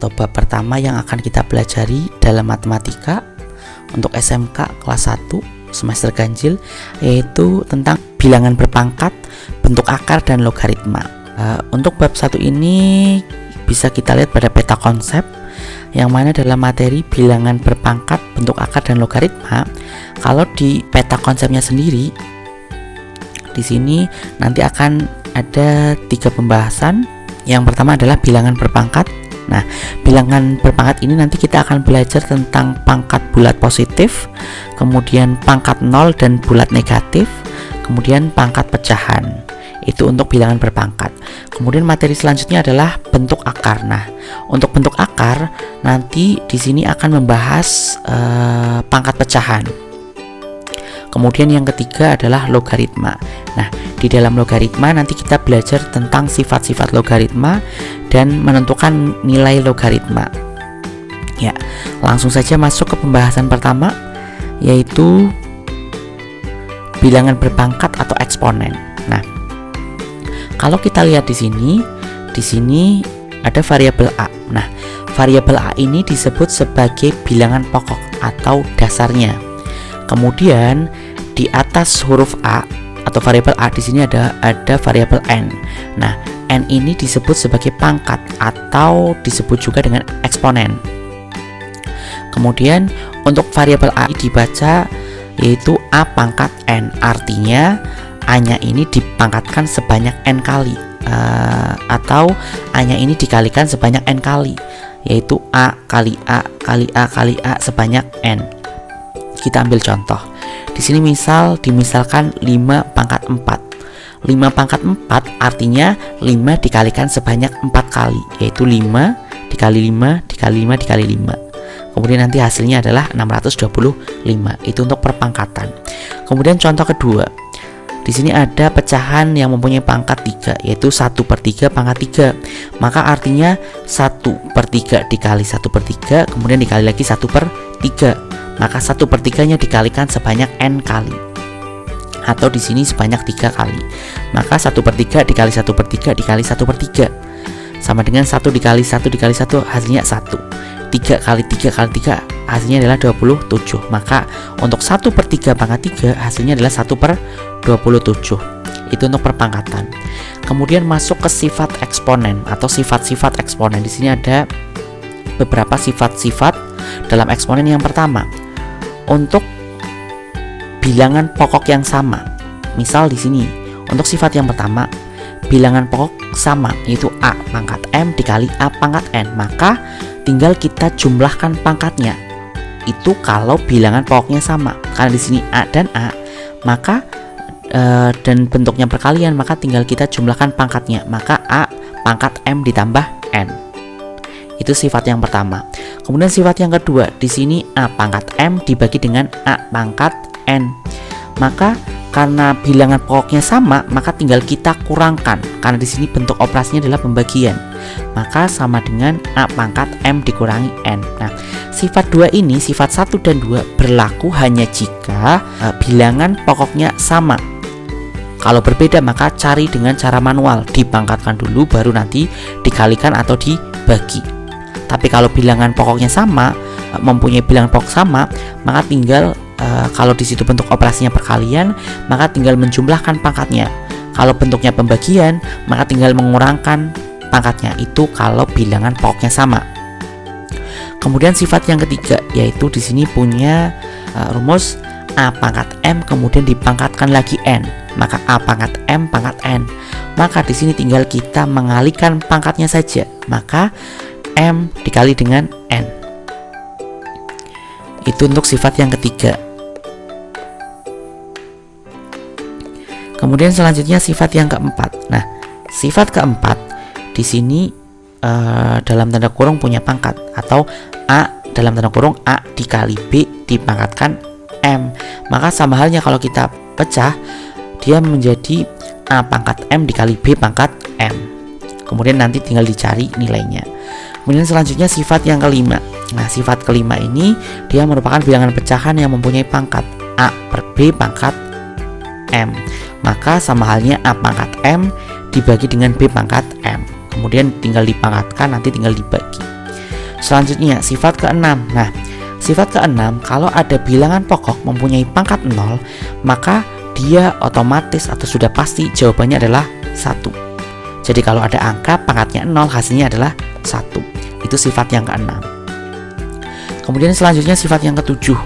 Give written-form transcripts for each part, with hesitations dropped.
atau bab pertama yang akan kita pelajari dalam matematika untuk SMK kelas 1 semester ganjil, yaitu tentang bilangan berpangkat, bentuk akar, dan logaritma. Untuk bab 1 ini bisa kita lihat pada peta konsep, yang mana dalam materi bilangan berpangkat, bentuk akar, dan logaritma. Kalau di peta konsepnya sendiri, di sini nanti akan ada 3 pembahasan. Yang pertama adalah bilangan berpangkat. Nah, bilangan berpangkat ini nanti kita akan belajar tentang pangkat bulat positif, kemudian pangkat 0 dan bulat negatif, kemudian pangkat pecahan. Itu untuk bilangan berpangkat. Kemudian materi selanjutnya adalah bentuk akar. Nah, untuk bentuk akar nanti di sini akan membahas pangkat pecahan. Kemudian yang ketiga adalah logaritma. Nah, di dalam logaritma nanti kita belajar tentang sifat-sifat logaritma dan menentukan nilai logaritma. Ya, langsung saja masuk ke pembahasan pertama, yaitu bilangan berpangkat atau eksponen. Nah, kalau kita lihat di sini ada variabel A. Nah, variabel A ini disebut sebagai bilangan pokok atau dasarnya. Kemudian di atas huruf A atau variabel A di sini ada variabel N. Nah, N ini disebut sebagai pangkat atau disebut juga dengan eksponen. Kemudian untuk variabel A dibaca yaitu A pangkat N. Artinya A-nya ini dipangkatkan sebanyak N kali, atau A-nya ini dikalikan sebanyak N kali, yaitu A kali A kali A kali A sebanyak N. Kita ambil contoh. Di sini dimisalkan 5 pangkat 4. 5 pangkat 4 artinya 5 dikalikan sebanyak 4 kali, yaitu 5 dikali 5 dikali 5 dikali 5. Kemudian nanti hasilnya adalah 625. Itu untuk perpangkatan. Kemudian contoh kedua. Di sini ada pecahan yang mempunyai pangkat 3, yaitu 1/3 pangkat 3. Maka artinya 1/3 dikali 1/3, kemudian dikali lagi 1/3. Maka 1/3-nya dikalikan sebanyak N kali, atau di sini sebanyak 3 kali. Maka 1/3 dikali 1/3 dikali 1/3 sama dengan 1 dikali 1 dikali 1, hasilnya 1. 3 kali 3 kali 3 hasilnya adalah 27. Maka untuk 1/3 pangkat 3 hasilnya adalah 1/27. Itu untuk perpangkatan. Kemudian masuk ke sifat eksponen atau sifat-sifat eksponen. Di sini ada beberapa sifat-sifat dalam eksponen. Yang pertama, untuk bilangan pokok yang sama. Misal di sini untuk sifat yang pertama, bilangan pokok sama, yaitu A pangkat M dikali A pangkat N. Maka tinggal kita jumlahkan pangkatnya. Itu kalau bilangan pokoknya sama. Karena di sini A dan A, maka dan bentuknya perkalian, maka tinggal kita jumlahkan pangkatnya. Maka A pangkat M ditambah N. Itu sifat yang pertama. Kemudian sifat yang kedua, di sini A pangkat M dibagi dengan A pangkat N. Maka karena bilangan pokoknya sama, maka tinggal kita kurangkan. Karena di sini bentuk operasinya adalah pembagian. Maka sama dengan A pangkat M dikurangi N. Nah, sifat 2 ini, sifat 1 dan 2 berlaku hanya jika bilangan pokoknya sama. Kalau berbeda maka cari dengan cara manual, dipangkatkan dulu baru nanti dikalikan atau dibagi. Tapi kalau bilangan pokoknya sama, mempunyai bilangan pokok sama, maka tinggal kalau di situ bentuk operasinya perkalian, maka tinggal menjumlahkan pangkatnya. Kalau bentuknya pembagian, maka tinggal mengurangkan pangkatnya. Itu kalau bilangan pokoknya sama. Kemudian sifat yang ketiga, yaitu di sini punya rumus A pangkat M kemudian dipangkatkan lagi N. Maka A pangkat M pangkat N. Maka di sini tinggal kita mengalihkan pangkatnya saja. Maka M dikali dengan N. Itu untuk sifat yang ketiga. Kemudian selanjutnya sifat yang keempat. Nah, sifat keempat di sini dalam tanda kurung punya pangkat, atau A dalam tanda kurung A dikali B dipangkatkan M. Maka sama halnya kalau kita pecah, dia menjadi A pangkat M dikali B pangkat M. Kemudian nanti tinggal dicari nilainya. Kemudian selanjutnya sifat yang kelima. Nah, sifat kelima ini dia merupakan bilangan pecahan yang mempunyai pangkat A per B pangkat M. Maka sama halnya A pangkat M dibagi dengan B pangkat M. Kemudian tinggal dipangkatkan, nanti tinggal dibagi. Selanjutnya sifat keenam. Nah, sifat keenam, kalau ada bilangan pokok mempunyai pangkat 0, maka dia otomatis atau sudah pasti jawabannya adalah 1. Jadi kalau ada angka pangkatnya 0, hasilnya adalah 1. Itu sifat yang keenam. Kemudian selanjutnya sifat yang ketujuh.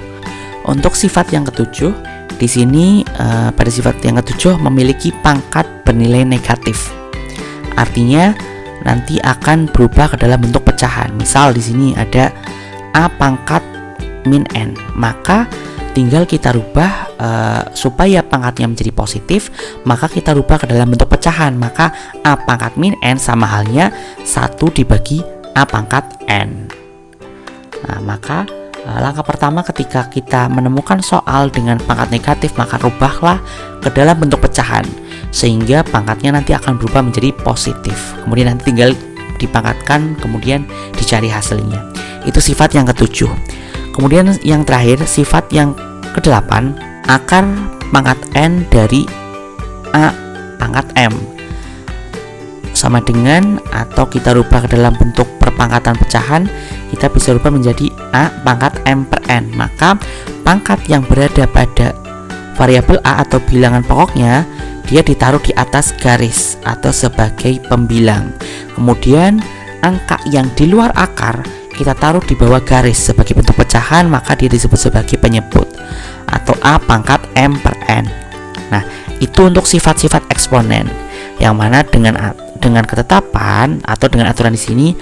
Untuk sifat yang ketujuh, di sini pada sifat yang ketujuh memiliki pangkat bernilai negatif. Artinya nanti akan berubah ke dalam bentuk pecahan. Misal di sini ada A pangkat min N, maka tinggal kita rubah supaya pangkatnya menjadi positif, maka kita rubah ke dalam bentuk pecahan. Maka A pangkat min N sama halnya 1 dibagi A pangkat N. Nah, maka langkah pertama ketika kita menemukan soal dengan pangkat negatif, maka rubahlah ke dalam bentuk pecahan sehingga pangkatnya nanti akan berubah menjadi positif. Kemudian nanti tinggal dipangkatkan, kemudian dicari hasilnya. Itu sifat yang ketujuh. Kemudian yang terakhir, sifat yang ke-8, akar pangkat N dari A pangkat M sama dengan, atau kita rubah ke dalam bentuk perpangkatan pecahan, kita bisa rubah menjadi A pangkat M per N. Maka pangkat yang berada pada variabel A atau bilangan pokoknya, dia ditaruh di atas garis atau sebagai pembilang. Kemudian angka yang di luar akar kita taruh di bawah garis sebagai bentuk pecahan, maka dia disebut sebagai penyebut atau A pangkat M per N. Nah, itu untuk sifat-sifat eksponen, yang mana dengan ketetapan atau dengan aturan di sini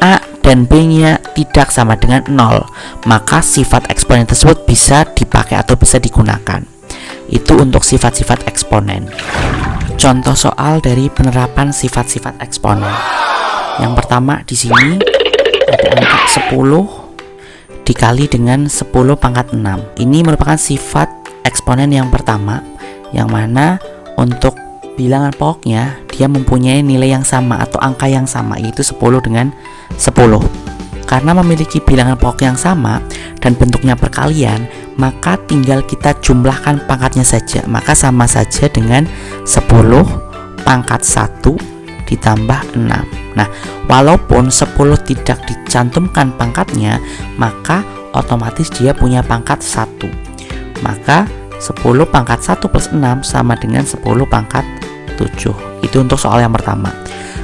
A dan B-nya tidak sama dengan 0, maka sifat eksponen tersebut bisa dipakai atau bisa digunakan. Itu untuk sifat-sifat eksponen. Contoh soal dari penerapan sifat-sifat eksponen. Yang pertama di sini ada angka 10 dikali dengan 10 pangkat 6. Ini merupakan sifat eksponen yang pertama, yang mana untuk bilangan pokoknya dia mempunyai nilai yang sama atau angka yang sama, yaitu 10 dengan 10. Karena memiliki bilangan pokok yang sama dan bentuknya perkalian, maka tinggal kita jumlahkan pangkatnya saja. Maka sama saja dengan 10 pangkat 1 ditambah 6. Nah, walaupun 10 tidak dicantumkan pangkatnya, maka otomatis dia punya pangkat 1. Maka 10 pangkat 1 plus 6 sama dengan 10 pangkat 7. Itu untuk soal yang pertama.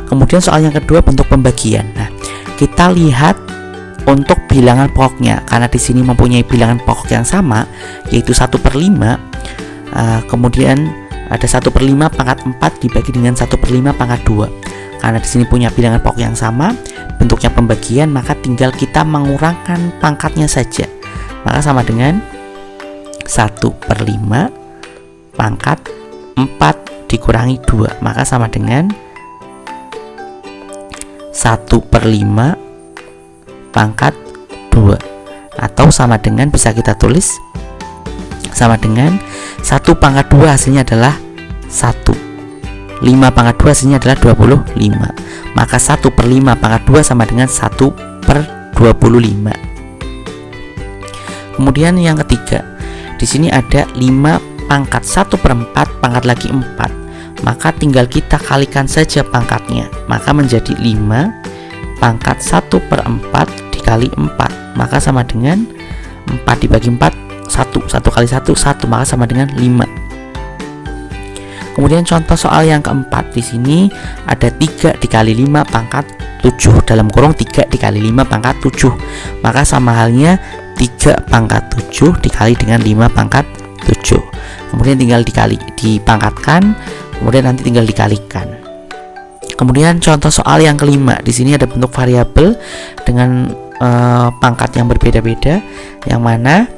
Kemudian soal yang kedua, bentuk pembagian. Nah, kita lihat untuk bilangan pokoknya, karena di sini mempunyai bilangan pokok yang sama, yaitu 1/5. Kemudian ada 1/5 pangkat 4 dibagi dengan 1/5 pangkat 2. Karena di sini punya bilangan pokok yang sama, bentuknya pembagian, maka tinggal kita mengurangkan pangkatnya saja. Maka sama dengan 1/5 pangkat 4 dikurangi 2, maka sama dengan 1/5 pangkat 2, atau sama dengan, bisa kita tulis sama dengan 1 pangkat 2 hasilnya adalah 1, 5 pangkat 2 hasilnya adalah 25. Maka 1/5 pangkat 2 sama dengan 1/25. Kemudian yang ketiga, di sini ada 5 pangkat 1/4 pangkat lagi 4. Maka tinggal kita kalikan saja pangkatnya, maka menjadi 5 pangkat 1/4 dikali 4, maka sama dengan 4 dibagi 4, 1 kali 1, 1, maka sama dengan 5. Kemudian contoh soal yang keempat, di sini ada 3 dikali 5 pangkat 7, dalam kurung 3 dikali 5 pangkat 7, maka sama halnya 3 pangkat 7 dikali dengan 5 pangkat 7. Kemudian tinggal dipangkatkan, kemudian nanti tinggal dikalikan. Kemudian contoh soal yang kelima, di sini ada bentuk variabel dengan pangkat yang berbeda-beda, yang mana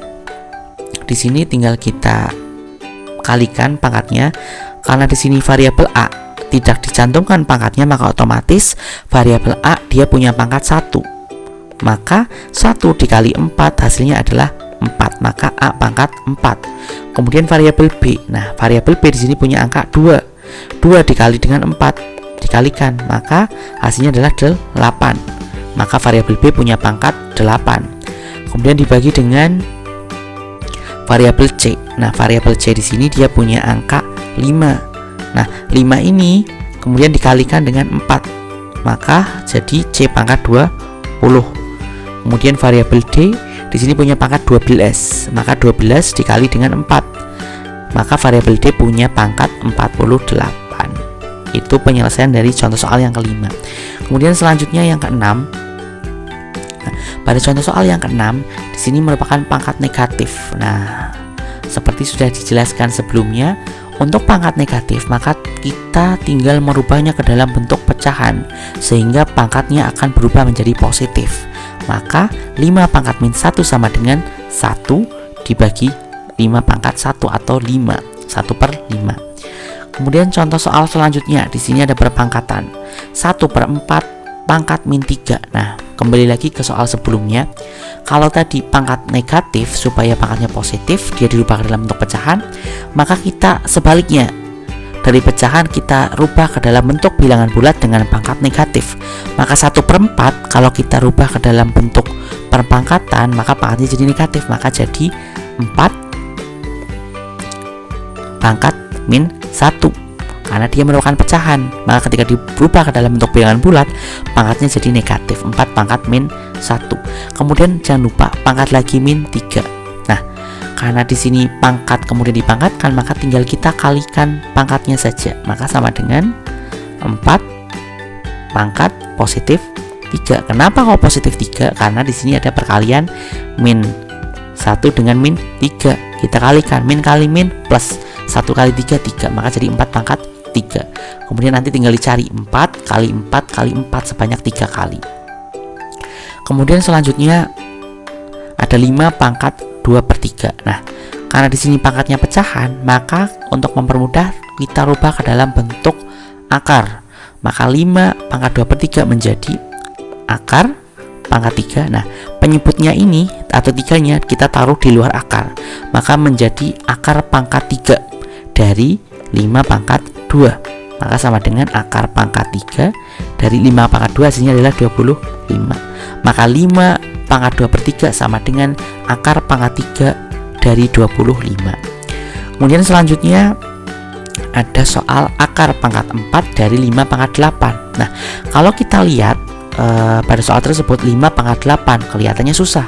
di sini tinggal kita kalikan pangkatnya. Karena di sini variabel A tidak dicantumkan pangkatnya, maka otomatis variabel A dia punya pangkat 1. Maka 1 dikali 4 hasilnya adalah 4, maka A pangkat 4. Kemudian variabel B. Nah, variabel B di sini punya angka 2. 2 dikali dengan 4 dikalikan, maka hasilnya adalah 8. Maka variabel B punya pangkat 8. Kemudian dibagi dengan variabel C. Nah, variabel C di sini dia punya angka 5. Nah, 5 ini kemudian dikalikan dengan 4, maka jadi C pangkat 20. Kemudian variabel D di sini punya pangkat 12, maka 12 dikali dengan 4, maka variabel D punya pangkat 48. Itu penyelesaian dari contoh soal yang kelima. Kemudian selanjutnya yang keenam. Nah, pada contoh soal yang keenam di sini merupakan pangkat negatif. Nah, seperti sudah dijelaskan sebelumnya, untuk pangkat negatif maka kita tinggal merubahnya ke dalam bentuk pecahan sehingga pangkatnya akan berubah menjadi positif. Maka 5 pangkat min 1 sama dengan 1 dibagi 5 pangkat 1 atau 5, 1/5. Kemudian contoh soal selanjutnya, di sini ada berpangkatan 1/4 pangkat min 3. Nah, kembali lagi ke soal sebelumnya. Kalau tadi pangkat negatif supaya pangkatnya positif, dia dirubah ke dalam bentuk pecahan, maka kita sebaliknya, dari pecahan kita rubah ke dalam bentuk bilangan bulat dengan pangkat negatif. Maka 1/4 kalau kita rubah ke dalam bentuk perpangkatan, maka pangkatnya jadi negatif, maka jadi 4 pangkat min 1 karena dia merupakan pecahan. Maka ketika dirubah ke dalam bentuk bilangan bulat, pangkatnya jadi negatif, 4 pangkat min 1. Kemudian jangan lupa pangkat lagi min 3. Nah, karena di sini pangkat kemudian dipangkatkan, maka tinggal kita kalikan pangkatnya saja. Maka sama dengan 4 pangkat positif 3. Kenapa kok positif 3? Karena di sini ada perkalian min 1 dengan min 3. Kita kalikan min kali min plus 1 kali 3, 3. Maka jadi 4 pangkat 3. Kemudian nanti tinggal dicari 4 kali 4 kali 4 sebanyak 3 kali. Kemudian selanjutnya ada 5 pangkat 2/3. Nah, karena di sini pangkatnya pecahan, maka untuk mempermudah kita rubah ke dalam bentuk akar. Maka 5 pangkat 2/3 menjadi akar pangkat 3. Nah, penyebutnya ini atau 3-nya kita taruh di luar akar, maka menjadi akar pangkat 3 dari 5 pangkat 2. Maka sama dengan akar pangkat 3 dari 5 pangkat 2 hasilnya adalah 25. Maka 5 pangkat 2/3 sama dengan akar pangkat 3 dari 25. Kemudian selanjutnya ada soal akar pangkat 4 dari 5 pangkat 8. Nah, kalau kita lihat pada soal tersebut 5 pangkat 8 kelihatannya susah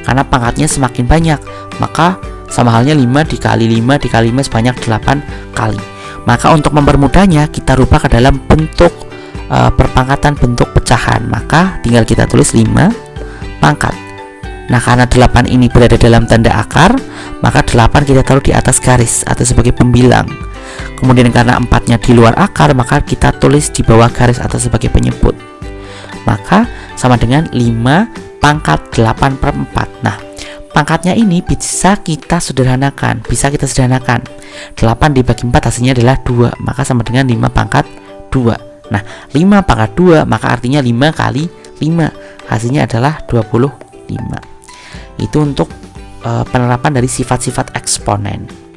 karena pangkatnya semakin banyak, maka sama halnya 5 dikali 5 dikali 5 sebanyak 8 kali. Maka untuk mempermudahnya kita rubah ke dalam bentuk perpangkatan bentuk pecahan, maka tinggal kita tulis 5 pangkat. Nah, karena 8 ini berada dalam tanda akar, maka 8 kita taruh di atas garis atau sebagai pembilang. Kemudian karena 4-nya di luar akar, maka kita tulis di bawah garis atau sebagai penyebut. Maka sama dengan 5 pangkat 8/4. Nah, pangkatnya ini bisa kita sederhanakan. 8 dibagi 4 hasilnya adalah 2, maka sama dengan 5 pangkat 2. Nah, 5 pangkat 2 maka artinya 5 kali 5 hasilnya adalah 25. Itu untuk penerapan dari sifat-sifat eksponen.